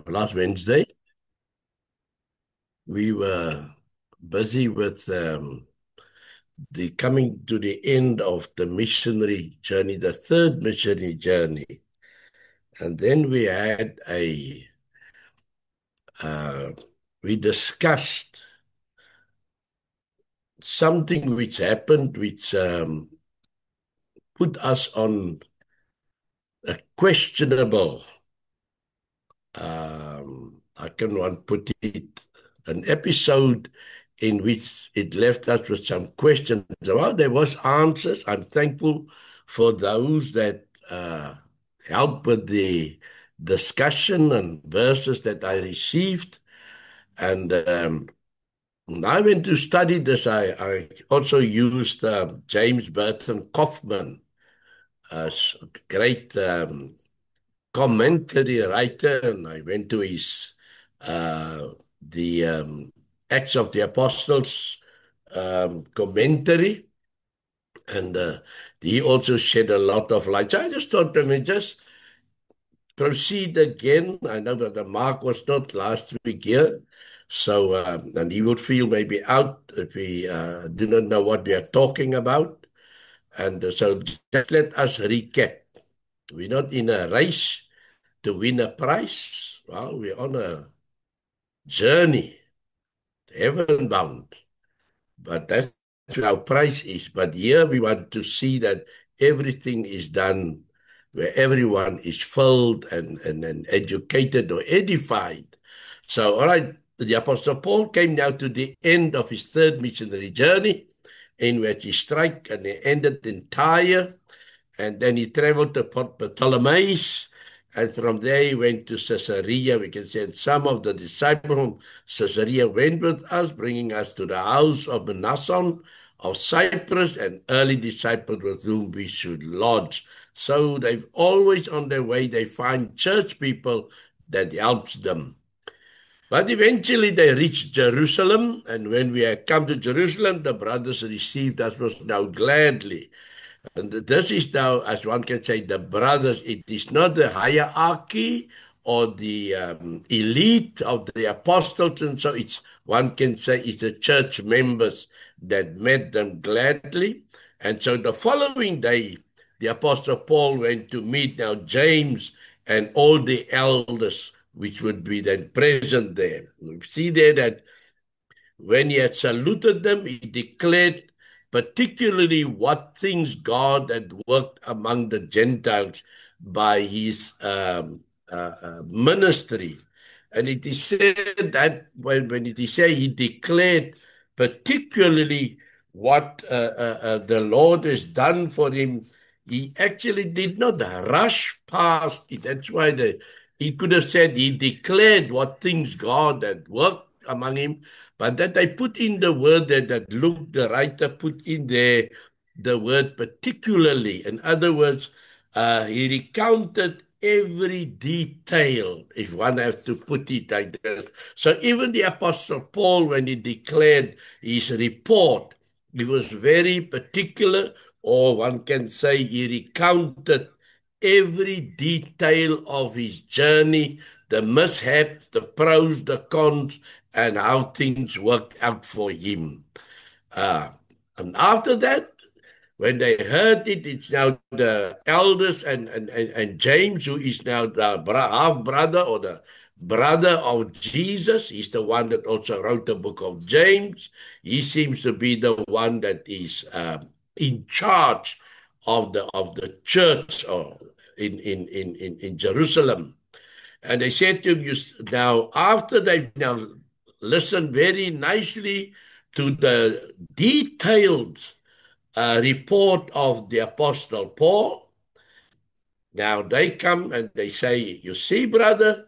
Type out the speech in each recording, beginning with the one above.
last Wednesday, we were busy with the coming to the end of the missionary journey, the third missionary journey. And then uh, we discussed something which happened, which put us on a questionable, how can one put it, an episode in which it left us with some questions. Well, there was answers. I'm thankful for those that helped with the discussion and verses that I received. And when I went to study this, I also used James Burton Kaufman, a great commentary writer, and I went to his the Acts of the Apostles commentary, and he also shed a lot of light. So I just thought, let me just proceed again. I know that the Mark was not last week here, so and he would feel maybe out if we do not know what we are talking about. And so just let us recap. We're not in a race to win a prize. Well, we're on a journey, heaven bound. But that's what our price is. But here we want to see that everything is done where everyone is filled and educated or edified. So, all right, the Apostle Paul came now to the end of his third missionary journey, in which he struck and he ended in Tyre, and then he traveled to Port Ptolemais, and from there he went to Caesarea. We can say, and some of the disciples from Caesarea went with us, bringing us to the house of Mnason of Cyprus, an early disciple with whom we should lodge. So they've always on their way, they find church people that helps them. But eventually they reached Jerusalem, and when we had come to Jerusalem, the brothers received us most now gladly. And this is now, as one can say, the brothers. It is not the hierarchy or the elite of the apostles, and so it's one can say it's the church members that met them gladly. And so the following day, the apostle Paul went to meet now James and all the elders, which would be then present there. We see there that when he had saluted them, he declared particularly what things God had worked among the Gentiles by his ministry. And it is said that when it is said, he declared particularly what the Lord has done for him. He actually did not rush past it. That's why he could have said he declared what things God had worked among him, but that I put in the word that Luke, the writer, put in there the word particularly. In other words, he recounted every detail, if one has to put it like this. So even the Apostle Paul, when he declared his report, he was very particular, or one can say he recounted every detail of his journey, the mishaps, the pros, the cons, and how things worked out for him. Uh, and after that, when they heard it, it's now the elders and James, who is now the half brother or the brother of Jesus. He's the one that also wrote the book of James. He seems to be the one that is in charge of the church or in Jerusalem. And they said to him, now, after they've now listened very nicely to the detailed report of the Apostle Paul, now they come and they say, you see, brother,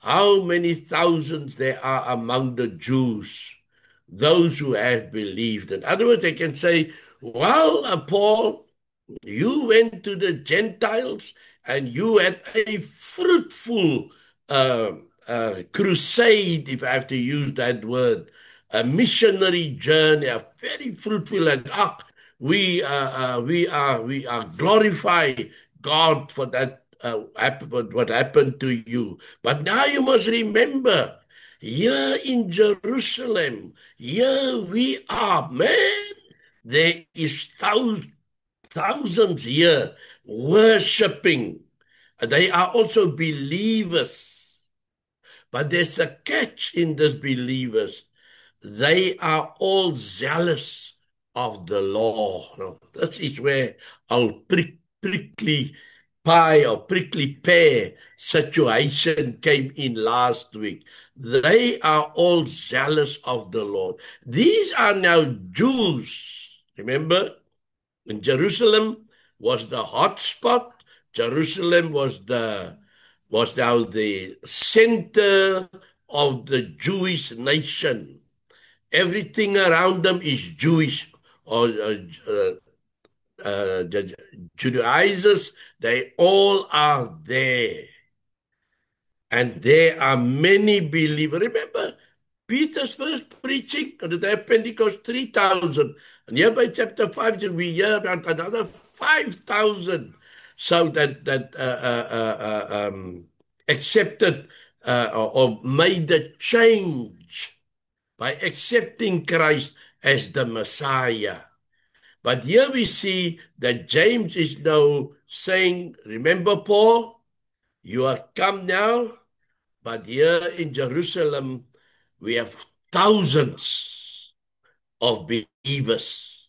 how many thousands there are among the Jews, those who have believed. In other words, they can say, well, Paul, you went to the Gentiles and you had a fruitful crusade, if I have to use that word, a missionary journey, a very fruitful, and we are glorify God for that what happened to you. But now you must remember, here in Jerusalem, here we are, man. There is thousands here worshipping. They are also believers. But there's a catch in these believers. They are all zealous of the law. Now, this is where our prickly pie or prickly pear situation came in last week. They are all zealous of the Lord. These are now Jews. Remember, in Jerusalem was the hot spot. Jerusalem was now the center of the Jewish nation. Everything around them is Jewish or the Judaizers. They all are there. And there are many believers. Remember, Peter's first preaching on the day of Pentecost, 3,000. And here by chapter 5, we hear about another 5,000. So that accepted or made the change by accepting Christ as the Messiah. But here we see that James is now saying, remember, Paul, you are come now, but here in Jerusalem, we have thousands of believers.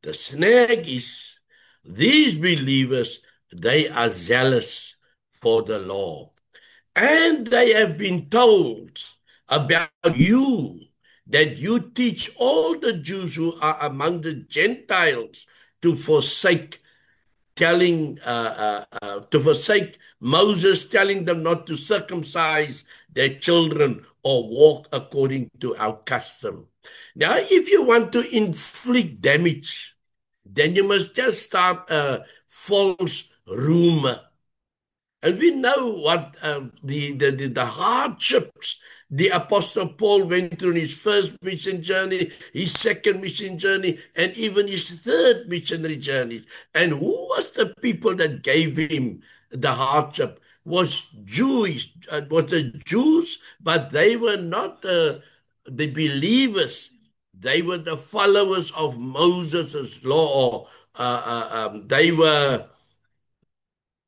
The snag is these believers, they are zealous for the law. And they have been told about you, that you teach all the Jews who are among the Gentiles to forsake to forsake Moses telling them not to circumcise their children or walk according to our custom. Now, if you want to inflict damage, then you must just start a false rumor. And we know what the hardships the Apostle Paul went through in his first mission journey, his second mission journey, and even his third missionary journey. And who was the people that gave him the hardship? Was Jewish, was the Jews, but they were not the believers. They were the followers of Moses' law. They were,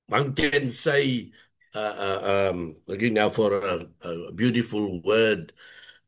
one can say, looking now for a beautiful word,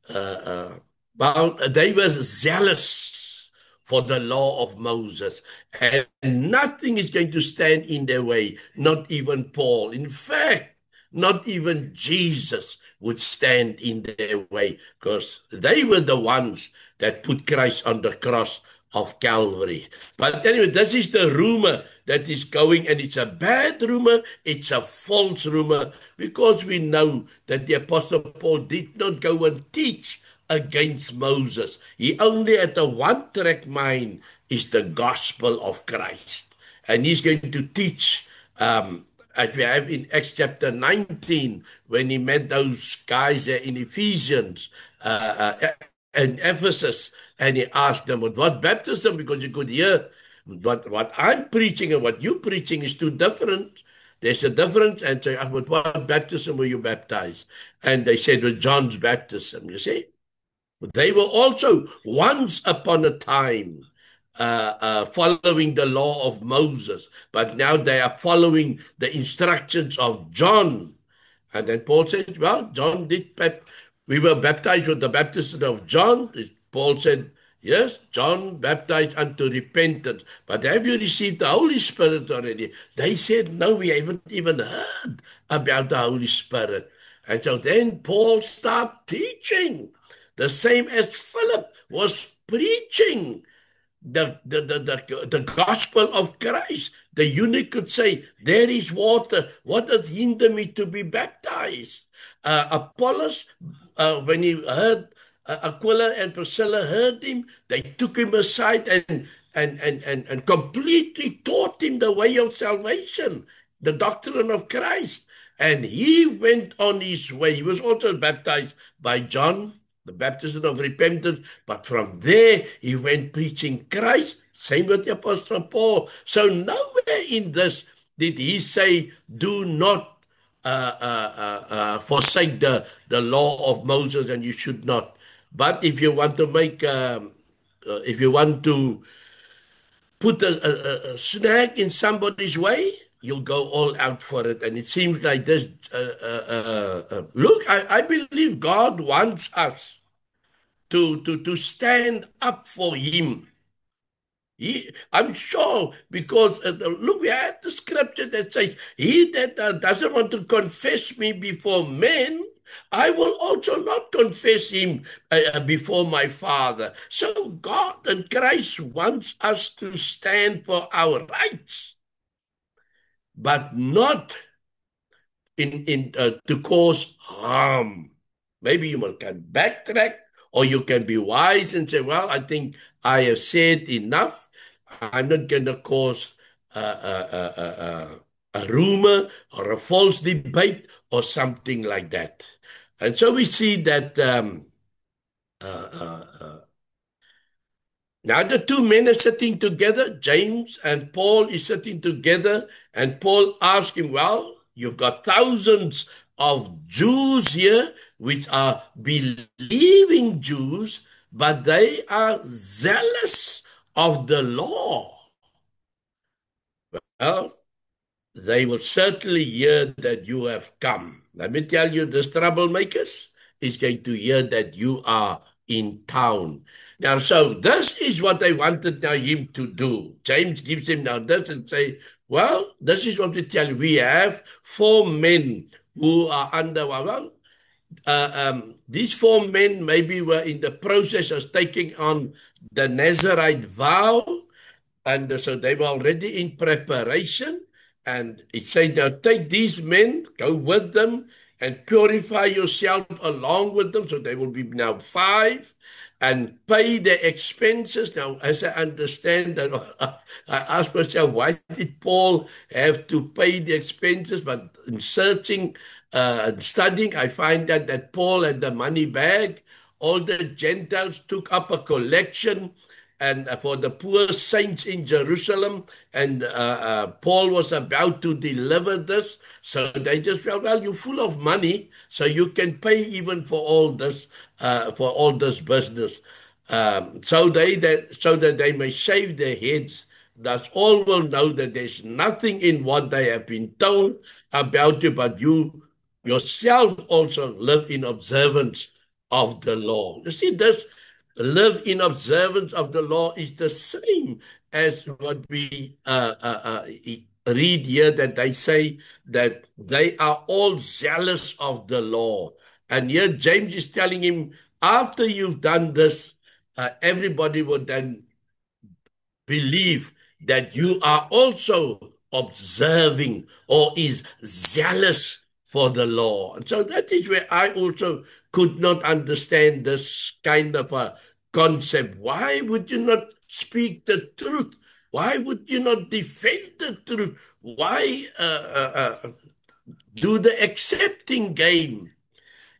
they were zealous for the law of Moses, and nothing is going to stand in their way, not even Paul. In fact, not even Jesus would stand in their way, because they were the ones that put Christ on the cross of Calvary. But anyway, this is the rumor that is going, and it's a bad rumor, it's a false rumor, because we know that the Apostle Paul did not go and teach against Moses. He only had a one-track mind, is the gospel of Christ. And he's going to teach, as we have in Acts chapter 19, when he met those guys there in Ephesians, in Ephesus, and he asked them, what baptism? Because you could hear what I'm preaching and what you're preaching is too different. There's a difference. And say, with what baptism were you baptized? And they said, with John's baptism, you see. They were also once upon a time following the law of Moses, but now they are following the instructions of John. And then Paul said, well, John did, we were baptized with the baptism of John. Paul said, yes, John baptized unto repentance. But have you received the Holy Spirit already? They said, no, we haven't even heard about the Holy Spirit. And so then Paul started teaching, the same as Philip was preaching the gospel of Christ. The eunuch could say, there is water. What does hinder me to be baptized? Apollos, when he heard Aquila and Priscilla heard him, they took him aside and completely taught him the way of salvation, the doctrine of Christ. And he went on his way. He was also baptized by John, the baptism of repentance, but from there he went preaching Christ, same with the Apostle Paul. So nowhere in this did he say, do not forsake the law of Moses, and you should not. But if you want to if you want to put a snag in somebody's way, you'll go all out for it. And it seems like this. Look, I believe God wants us to stand up for Him. I'm sure because look, we have the scripture that says, "He that doesn't want to confess me before men, I will also not confess him before my Father." So God and Christ wants us to stand for our rights, but not in to cause harm. Maybe you can backtrack, or you can be wise and say, "Well, I think I have said enough. I'm not going to cause a rumor or a false debate or something like that." And so we see that uh, uh, uh, now the two men are sitting together, James and Paul is sitting together, and Paul asks him, "Well, you've got thousands of Jews here, which are believing Jews, but they are zealous of the law." Well, they will certainly hear that you have come. Let me tell you, this troublemakers is going to hear that you are in town. Now, so this is what they wanted now him to do. James gives him now this and say, "Well, this is what we tell you. We have four men who are under, well, these four men maybe were in the process of taking on the Nazarite vow, and so they were already in preparation. And it said, now take these men, go with them, and purify yourself along with them. So they will be now five, and pay the expenses. Now, as I understand that, I asked myself, why did Paul have to pay the expenses? But in searching and studying, I find that Paul had the money bag. All the Gentiles took up a collection and for the poor saints in Jerusalem. And Paul was about to deliver this. So they just felt, well, you're full of money, so you can pay even for all this business. So that they may shave their heads. Thus all will know that there's nothing in what they have been told about you, but you yourself also live in observance of the law. You see, this live in observance of the law is the same as what we read here, that they say that they are all zealous of the law. And here James is telling him, after you've done this, everybody would then believe that you are also observing or is zealous for the law. And so that is where I also could not understand this kind of a concept. Why would you not speak the truth? Why would you not defend the truth? Why do the accepting game?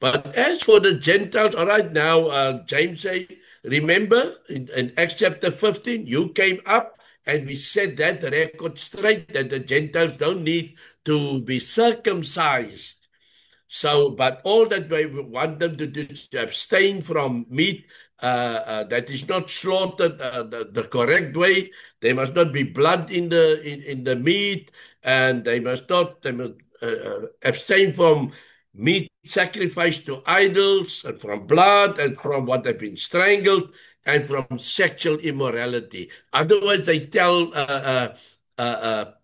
But as for the Gentiles, all right, now James say, remember in Acts chapter 15, you came up and we set that record straight that the Gentiles don't need to be circumcised. So, but all that we want them to do is to abstain from meat that is not slaughtered the correct way. There must not be blood in the meat, and they must abstain from meat sacrificed to idols, and from blood, and from what have been strangled, and from sexual immorality. Otherwise, they tell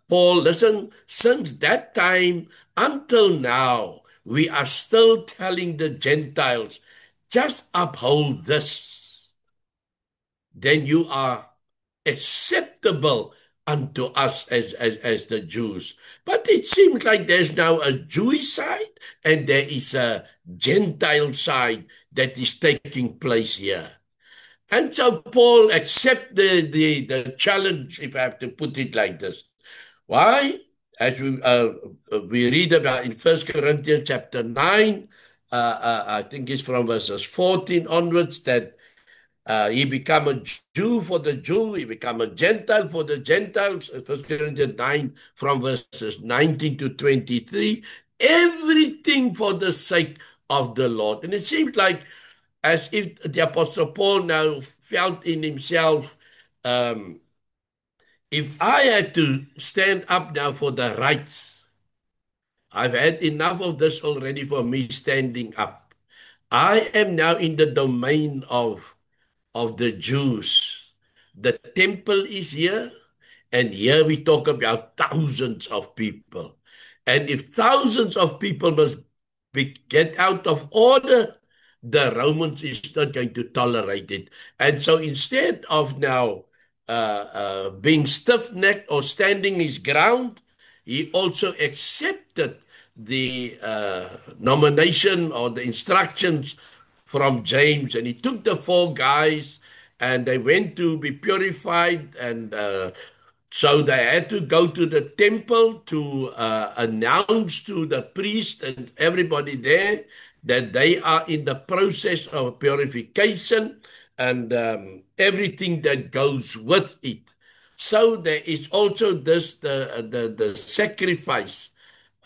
Paul, listen, since that time until now, we are still telling the Gentiles, just uphold this. Then you are acceptable unto us as the Jews. But it seems like there's now a Jewish side and there is a Gentile side that is taking place here. And so Paul accepts the challenge, if I have to put it like this. Why? As we read about in 1 Corinthians chapter 9, I think it's from verses 14 onwards, that He become a Jew for the Jew. He become a Gentile for the Gentiles. 1 Corinthians 9 from verses 19 to 23. Everything for the sake of the Lord. And it seems like as if the Apostle Paul now felt in himself, um, if I had to stand up now for the rights, I've had enough of this already for me standing up. I am now in the domain of the Jews. The temple is here, and here we talk about thousands of people. And if thousands of people must get out of order, the Romans is not going to tolerate it. And so instead of now being stiff-necked or standing his ground, he also accepted the nomination or the instructions from James, and he took the four guys and they went to be purified, and so they had to go to the temple to announce to the priest and everybody there that they are in the process of purification, and everything that goes with it. So there is also this the sacrifice.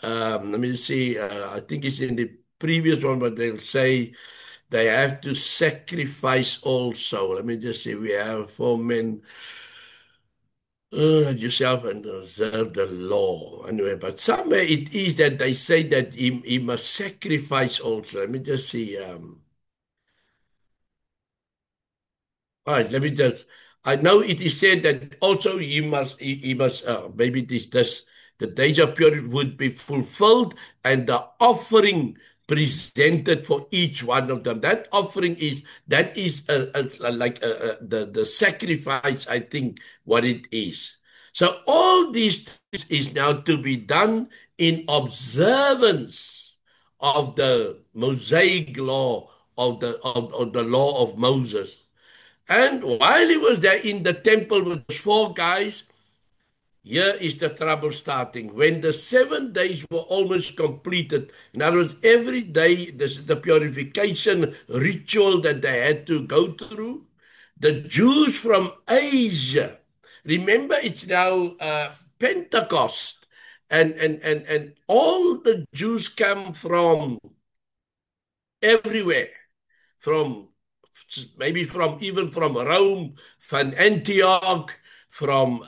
Let me see. I think it's in the previous one, but they'll say they have to sacrifice also. Let me just see. We have four men. Yourself and observe the law. Anyway, but somewhere it is that they say that he must sacrifice also. Let me just see. All right, let me just. I know it is said that also he must maybe this the days of purity would be fulfilled and the offering presented for each one of them. That offering is like the sacrifice. I think what it is. So all these things is now to be done in observance of the Mosaic law of the law of Moses. And while he was there in the temple with those four guys, here is the trouble starting. When the 7 days were almost completed, in other words, every day, this is the purification ritual that they had to go through. The Jews from Asia, remember it's now Pentecost, and all the Jews come from everywhere, from maybe from even from Rome, from Antioch, from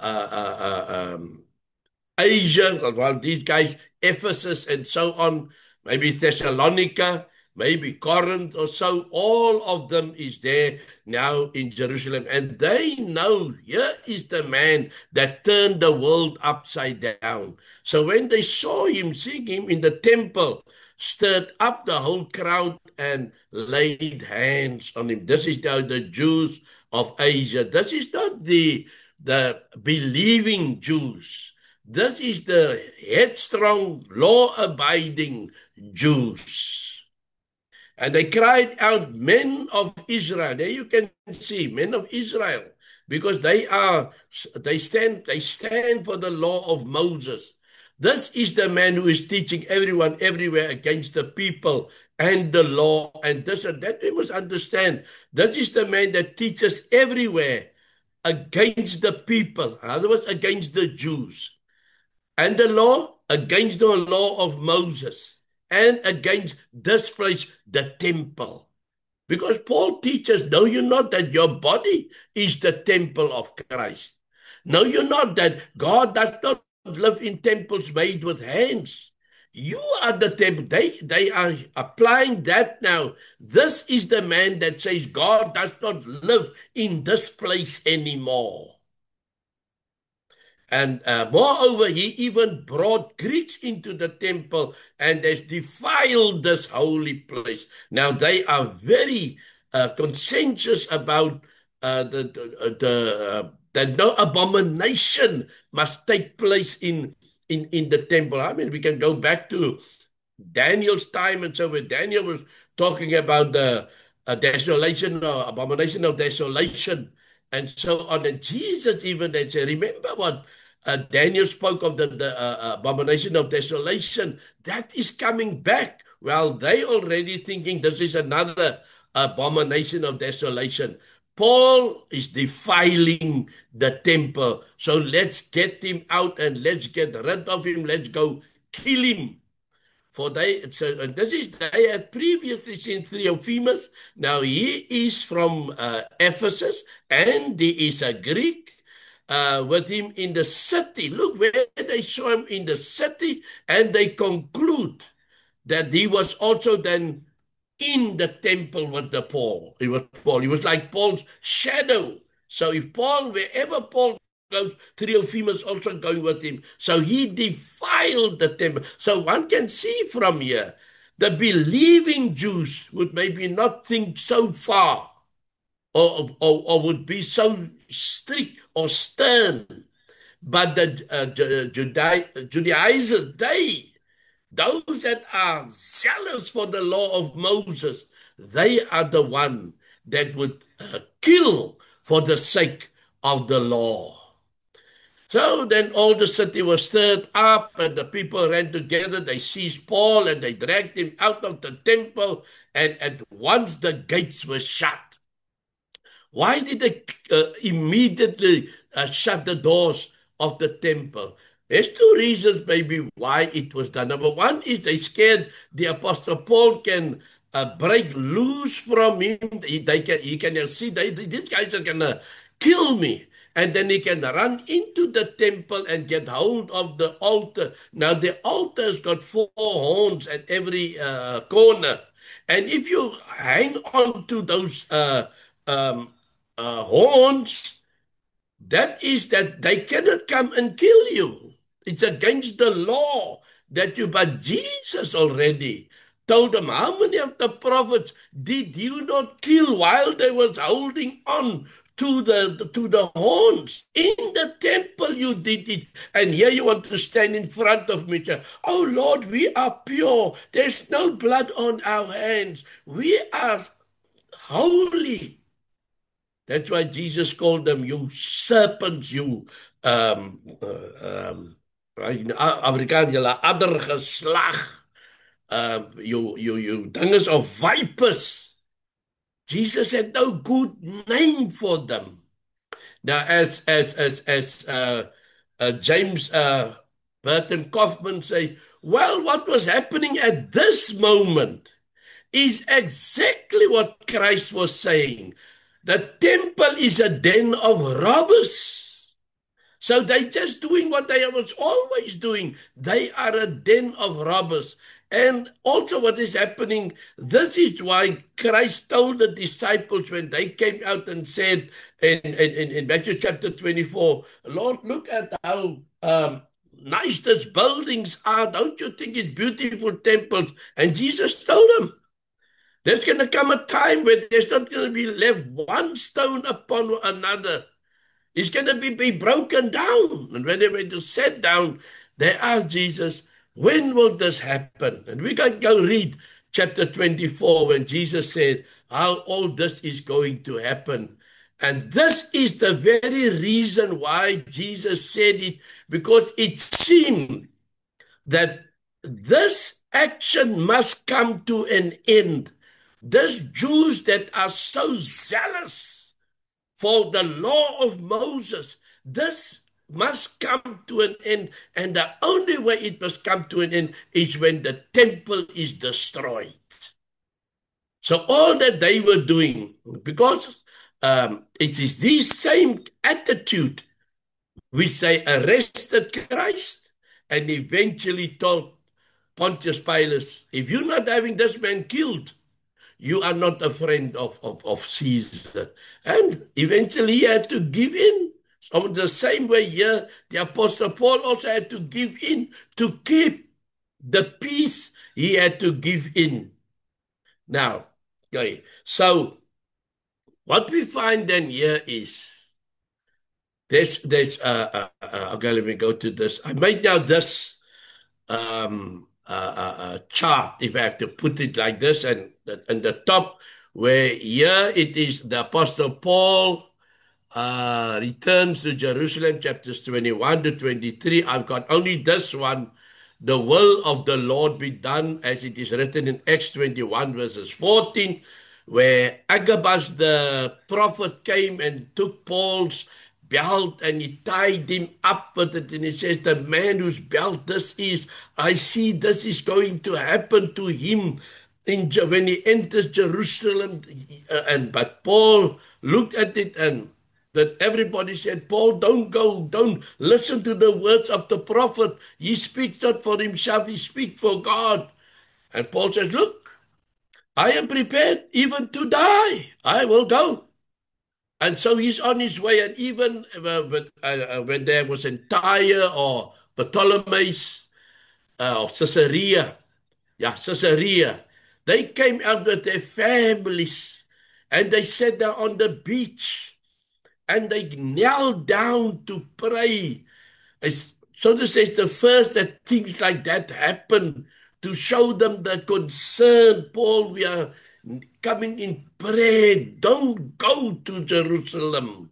Asia, well, these guys, Ephesus and so on, maybe Thessalonica, maybe Corinth or so, all of them is there now in Jerusalem. And they know here is the man that turned the world upside down. So when they saw him, seeing him in the temple, stirred up the whole crowd and laid hands on him. This is now the Jews of Asia. This is not the believing Jews. This is the headstrong, law-abiding Jews. And they cried out, men of Israel. There you can see, men of Israel, because they stand for the law of Moses. This is the man who is teaching everyone everywhere against the people and the law and this and that. We must understand. This is the man that teaches everywhere against the people. In other words, against the Jews. And the law, against the law of Moses, and against this place, the temple. Because Paul teaches, know you not that your body is the temple of Christ? Know you not that God does not live in temples made with hands? You are the temple. They are applying that now. This is the man that says God does not live in this place anymore. And moreover, he even brought Greeks into the temple and has defiled this holy place. Now, they are very conscientious about that no abomination must take place in the temple. I mean, we can go back to Daniel's time, and so when Daniel was talking about the desolation or abomination of desolation and so on, and Jesus even then said, remember what Daniel spoke of the abomination of desolation, that is coming back. Well, they already thinking this is another abomination of desolation. Paul is defiling the temple. So let's get him out and let's get rid of him. Let's go kill him. For and this is, they had previously seen Theophimus. Now he is from Ephesus, and he is a Greek. With him in the city. Look where they saw him in the city, and they conclude that he was also then in the temple with the Paul. He was Paul. He was like Paul's shadow. So if Paul, wherever Paul goes, Theophimus also going with him. So he defiled the temple. So one can see from here, the believing Jews would maybe not think so far, or would be so strict or stern. But the Judaizers, those that are zealous for the law of Moses, they are the one that would kill for the sake of the law. So then all the city was stirred up, and the people ran together. They seized Paul and they dragged him out of the temple. And at once the gates were shut. Why did they immediately shut the doors of the temple? There's two reasons maybe why it was done. Number one is they scared the Apostle Paul can break loose from him. He can see these guys are going to kill me. And then he can run into the temple and get hold of the altar. Now the altar's got 4 horns at every corner. And if you hang on to those um, horns, that is that they cannot come and kill you. It's against the law that you, but Jesus already told them, how many of the prophets did you not kill while they was holding on to the horns? In the temple you did it. And here you want to stand in front of me and say, oh Lord, we are pure. There's no blood on our hands. We are holy. That's why Jesus called them, you serpents, you in Afrikaans, julle addergeslag, you dinges of vipers. Jesus had no good name for them. Now, as James Burton Kaufman say, well, what was happening at this moment is exactly what Christ was saying. The temple is a den of robbers. So they're just doing what they was always doing. They are a den of robbers. And also what is happening, this is why Christ told the disciples when they came out and said in Matthew chapter 24, Lord, look at how nice these buildings are. Don't you think it's beautiful temples? And Jesus told them, there's going to come a time where there's not going to be left one stone upon another. It's going to be broken down. And when they went to sit down, they asked Jesus, when will this happen? And we can go read chapter 24 when Jesus said how all this is going to happen. And this is the very reason why Jesus said it, because it seemed that this action must come to an end. These Jews that are so zealous for the law of Moses, this must come to an end. And the only way it must come to an end is when the temple is destroyed. So all that they were doing, because it is this same attitude which they arrested Christ and eventually told Pontius Pilate, if you're not having this man killed, you are not a friend of Caesar. And eventually he had to give in. So the same way here, the Apostle Paul also had to give in to keep the peace. He had to give in. Now, okay, so what we find then here is, okay, let me go to this. I made now this chart, if I have to put it like this, and the top, where here it is the Apostle Paul returns to Jerusalem, chapters 21 to 23. I've got only this one. The will of the Lord be done as it is written in Acts 21 verses 14. where Agabus the prophet came and took Paul's belt and he tied him up with it. And he says, the man whose belt this is, I see this is going to happen to him when he enters Jerusalem. But Paul looked at it and that everybody said, Paul, don't go, don't listen to the words of the prophet. He speaks not for himself, he speaks for God. And Paul says, look, I am prepared even to die. I will go. And so he's on his way. And even when there was in Tyre or Ptolemais or Caesarea, Caesarea, they came out with their families and they sat there on the beach and they knelt down to pray. So this is the first that things like that happen to show them the concern. Paul, we are coming in prayer. Don't go to Jerusalem.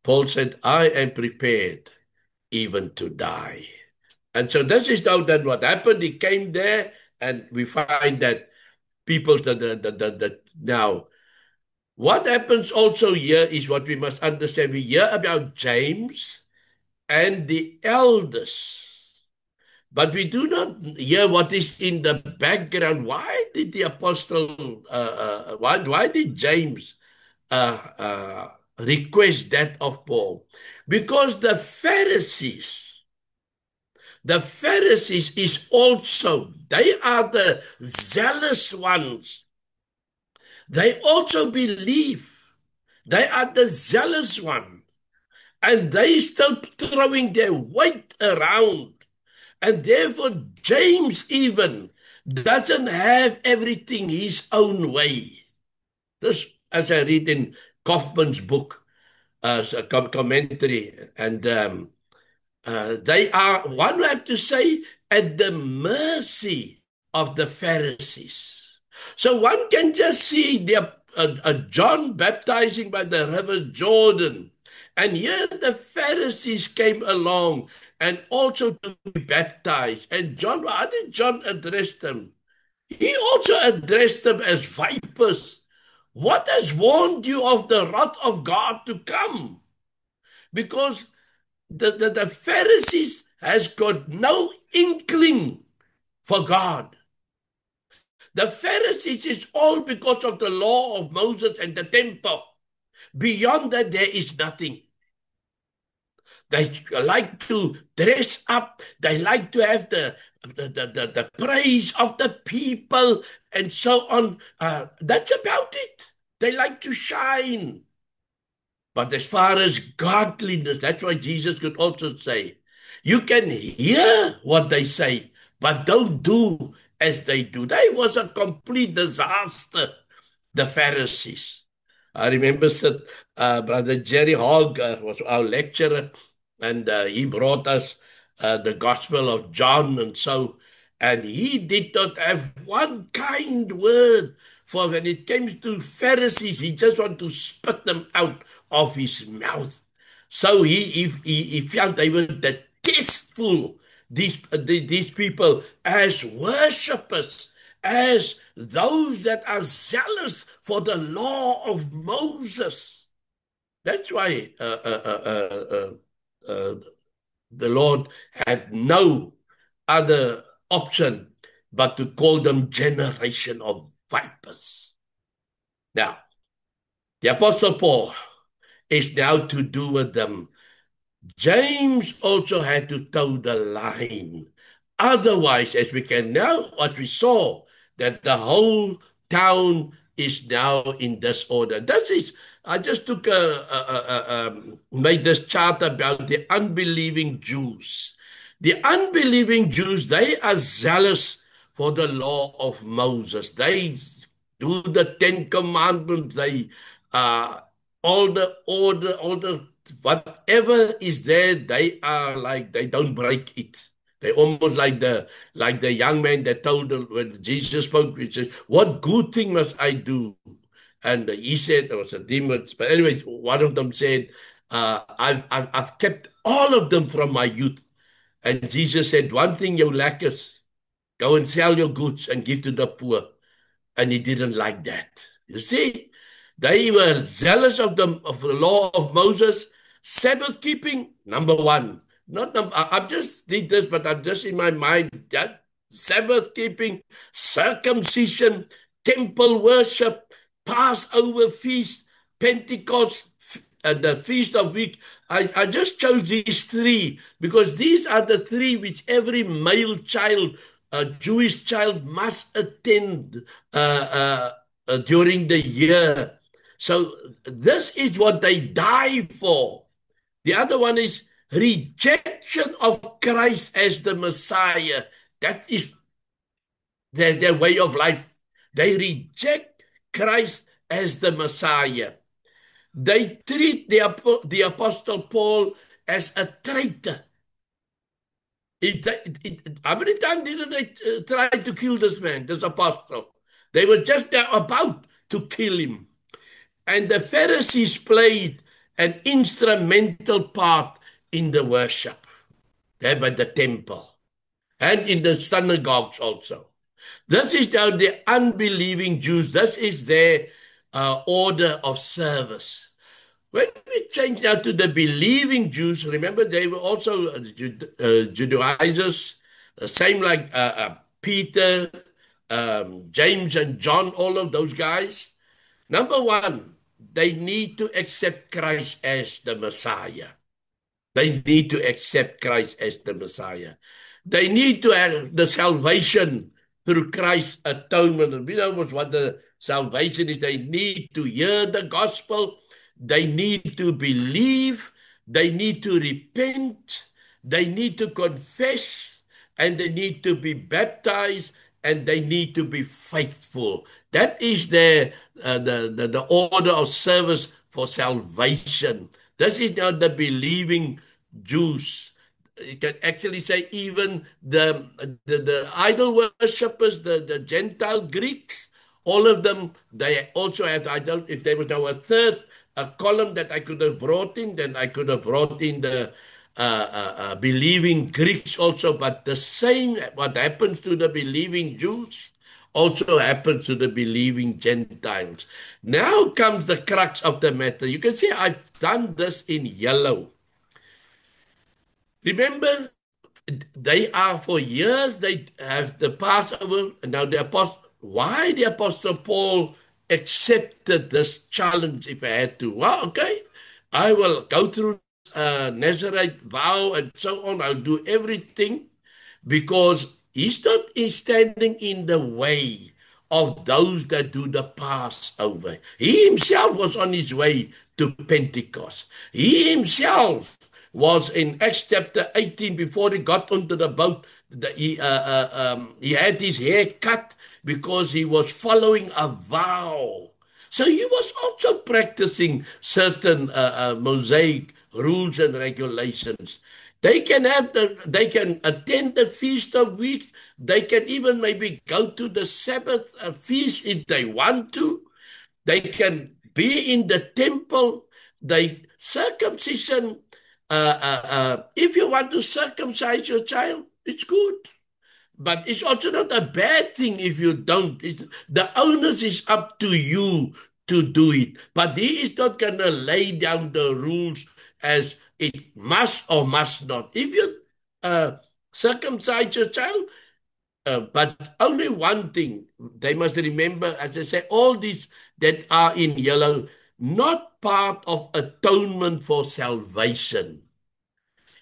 Paul said, I am prepared even to die. And so this is now then what happened. He came there and we find that people now what happens also here is what we must understand. We hear about James and the elders. But we do not hear what is in the background. Why did the apostle, why did James request that of Paul? Because the Pharisees is also, they are the zealous ones. They also believe. They are the zealous ones. And they still throwing their weight around. And therefore, James even doesn't have everything his own way. This, as I read in Kaufman's book, as a commentary, and they are, one would have to say, at the mercy of the Pharisees. So one can just see John baptizing by the river Jordan. And here the Pharisees came along and also to be baptized. And John, how did John address them? He also addressed them as vipers. What has warned you of the wrath of God to come? Because the Pharisees has got no inkling for God. The Pharisees is all because of the law of Moses and the temple. Beyond that, there is nothing. They like to dress up. They like to have the praise of the people and so on. That's about it. They like to shine. But as far as godliness, that's why Jesus could also say, you can hear what they say, but don't do as they do. They was a complete disaster, the Pharisees. I remember that Brother Jerry Hogg was our lecturer, and he brought us the Gospel of John and he did not have one kind word for when it came to Pharisees. He just wanted to spit them out of his mouth. So he felt they were detestful, these people, as worshippers, as those that are zealous for the law of Moses. That's why the Lord had no other option but to call them generation of vipers. Now, the Apostle Paul is now to do with them. James also had to toe the line. Otherwise, as we saw, that the whole town is now in disorder. I just made this chart about the unbelieving Jews. The unbelieving Jews, they are zealous for the law of Moses. They do the Ten Commandments. They all the order, whatever is there, they are like, they don't break it. They almost like the young man that told them when Jesus spoke, he says, what good thing must I do? And he said, there was a demon, but anyways, one of them said, I've kept all of them from my youth. And Jesus said, one thing you lack is, go and sell your goods and give to the poor, and he didn't like that. You see, they were zealous of the law of Moses. Sabbath keeping, number one. Not number, I'm just did this, but I'm just in my mind that Sabbath keeping, circumcision, temple worship, Passover feast, Pentecost, and the Feast of Week. I just chose these three because these are the three which every male child, a Jewish child, must attend during the year. So this is what they die for. The other one is rejection of Christ as the Messiah. That is their way of life. They reject Christ as the Messiah. They treat the Apostle Paul as a traitor. How many times did they try to kill this man, this apostle? They were just about to kill him. And the Pharisees played an instrumental part in the worship there by the temple and in the synagogues also. This is now the unbelieving Jews. This is their order of service. When we change now to the believing Jews, remember they were also Judaizers, same like Peter, James and John, all of those guys. Number one, they need to accept Christ as the Messiah. They need to accept Christ as the Messiah. They need to have the salvation through Christ's atonement. And we know what the salvation is. They need to hear the gospel. They need to believe. They need to repent. They need to confess. And they need to be baptized. And they need to be faithful. That is the order of service for salvation. This is now the believing Jews. You can actually say even the idol worshippers, the Gentile Greeks, all of them, they also had idol. If there was now a column that I could have brought in, then I could have brought in the believing Greeks also. But the same, what happens to the believing Jews also happens to the believing Gentiles. Now comes the crux of the matter. You can see I've done this in yellow. Remember, they are for years, they have the Passover. Now why the Apostle Paul accepted this challenge if I had to? Well, okay, I will go through Nazarite vow and so on. I'll do everything because he's not standing in the way of those that do the Passover. He himself was on his way to Pentecost. He himself was in Acts chapter 18 before he got onto the boat. He had his hair cut because he was following a vow. So he was also practicing certain Mosaic rules and regulations. They can attend the Feast of Weeks. They can even maybe go to the Sabbath feast if they want to. They can be in the temple. Circumcision. If you want to circumcise your child, it's good. But it's also not a bad thing if you don't. The onus is up to you to do it. But he is not going to lay down the rules as it must or must not. If you circumcise your child, but only one thing, they must remember, as I say, all these that are in yellow, not part of atonement for salvation.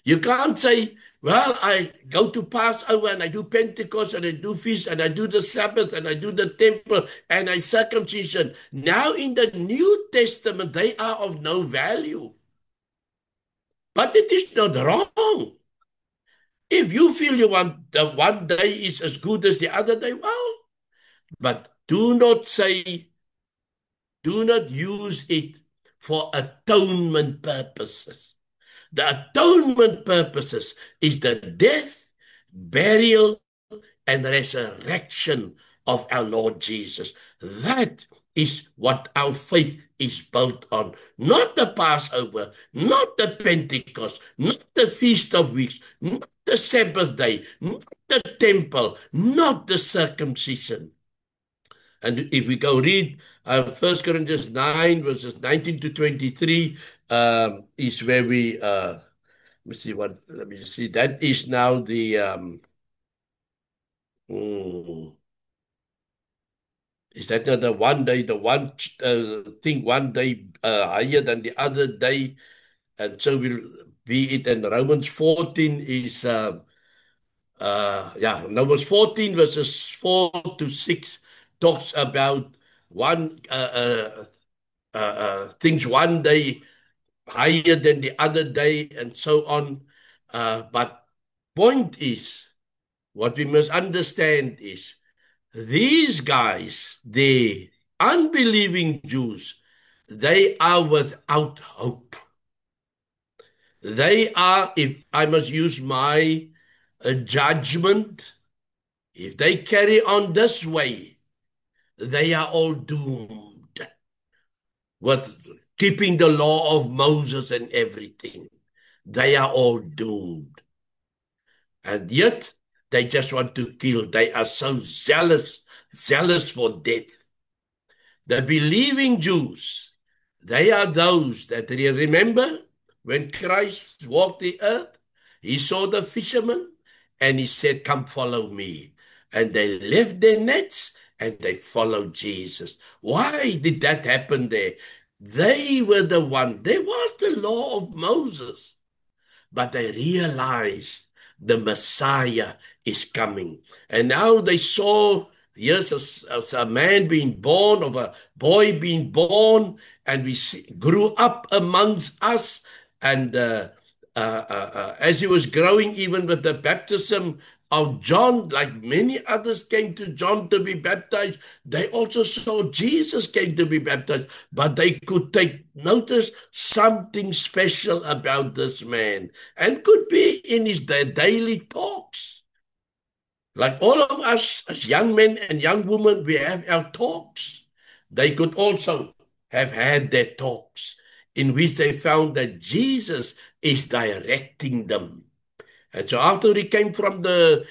You can't say, well, I go to Passover and I do Pentecost and I do feast and I do the Sabbath and I do the temple and I circumcision. Now in the New Testament, they are of no value. But it is not wrong. If you feel you want the one day is as good as the other day, well, but do not use it for atonement purposes. The atonement purposes is the death, burial, and resurrection of our Lord Jesus. That is what our faith is built on. Not the Passover, not the Pentecost, not the Feast of Weeks, not the Sabbath day, not the temple, not the circumcision. And if we go read 1 Corinthians 9, verses 19 to 23, is where let me see, that is now mm, is that not the one day, the one thing, one day higher than the other day? And so will be it. And Romans 14 is, Numbers 14, verses 4 to 6 talks about one things one day higher than the other day, and so on. But point is, what we must understand is these guys, the unbelieving Jews, they are without hope. They are, if I must use my judgment, if they carry on this way, they are all doomed with keeping the law of Moses and everything. They are all doomed. And yet, they just want to kill. They are so zealous for death. The believing Jews, they are those that remember when Christ walked the earth, he saw the fishermen and he said, "Come follow me." And they left their nets and they followed Jesus. Why did that happen there? They were the one. There was the law of Moses, but they realized the Messiah is coming. And now they saw, yes, as a man being born, of a boy being born, and grew up amongst us. And as he was growing, even with the baptism of John, like many others came to John to be baptized, they also saw Jesus came to be baptized, but they could take notice something special about this man, and could be in his daily talks. Like all of us as young men and young women, we have our talks. They could also have had their talks in which they found that Jesus is directing them. And so after he came from the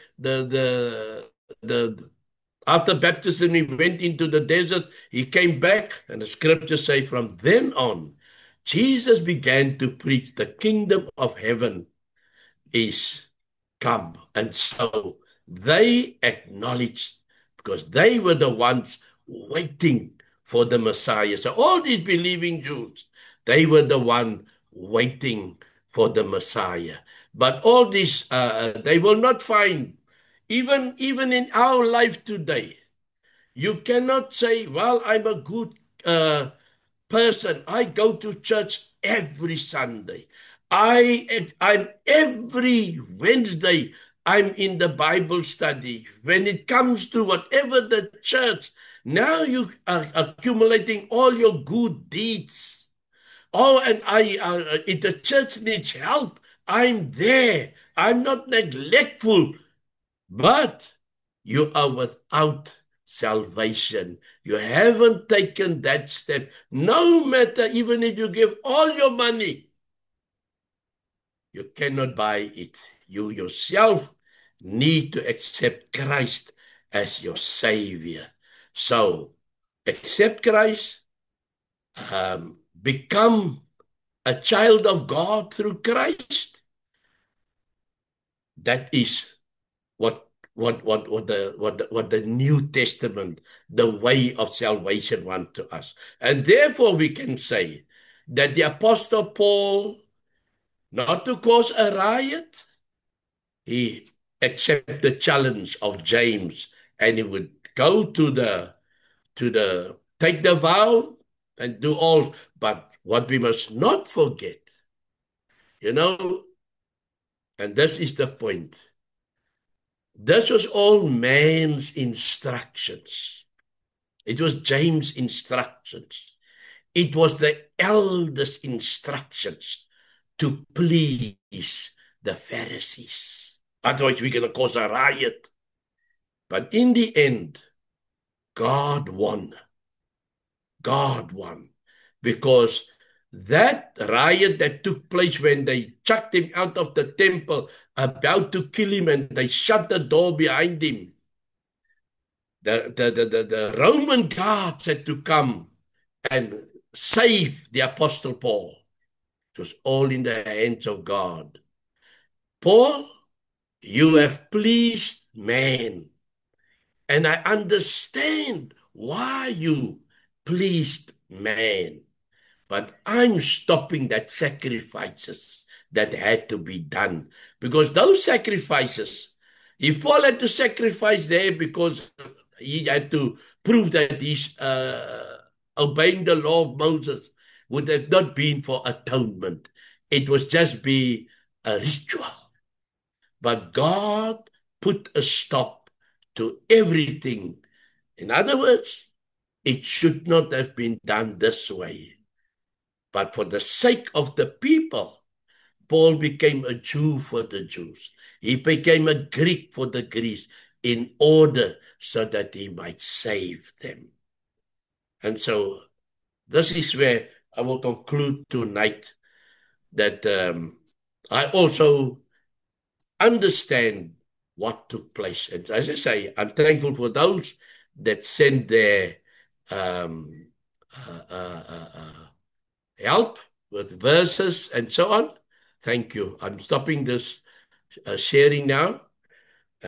after baptism, he went into the desert, he came back, and the scriptures say from then on, Jesus began to preach the kingdom of heaven is come. And so they acknowledged, because they were the ones waiting for the Messiah. So all these believing Jews, they were the one waiting for the Messiah. But all this, they will not find, even in our life today. You cannot say, well, I'm a good uh, person. I go to church every Sunday. I'm every Wednesday. I'm in the Bible study. When it comes to whatever the church, now you are accumulating all your good deeds. Oh, and if the church needs help, I'm there. I'm not neglectful, but you are without salvation. You haven't taken that step. No matter, even if you give all your money, you cannot buy it. You yourself need to accept Christ as your Savior. So, accept Christ, become a child of God through Christ. That is what the New Testament, the way of salvation, want to us. And therefore we can say that the Apostle Paul, not to cause a riot, he accepted the challenge of James, and he would go to the take the vow and do all. But what we must not forget, you know, and this is the point, this was all man's instructions. It was James' instructions. It was the elders' instructions to please the Pharisees. Otherwise, we're going to cause a riot. But in the end, God won. God won. Because that riot that took place when they chucked him out of the temple, about to kill him, and they shut the door behind him, The Roman guards had to come and save the Apostle Paul. It was all in the hands of God. Paul, you have pleased man, and I understand why you pleased man. But I'm stopping that sacrifices that had to be done. Because those sacrifices, if Paul had to sacrifice there because he had to prove that he's obeying the law of Moses, would have not been for atonement. It was just be a ritual. But God put a stop to everything. In other words, it should not have been done this way. But for the sake of the people, Paul became a Jew for the Jews. He became a Greek for the Greeks in order so that he might save them. And so this is where I will conclude tonight that I also understand what took place. And as I say, I'm thankful for those that sent their um, uh, uh, uh, uh, help with verses and so on. Thank you. I'm stopping this sharing now.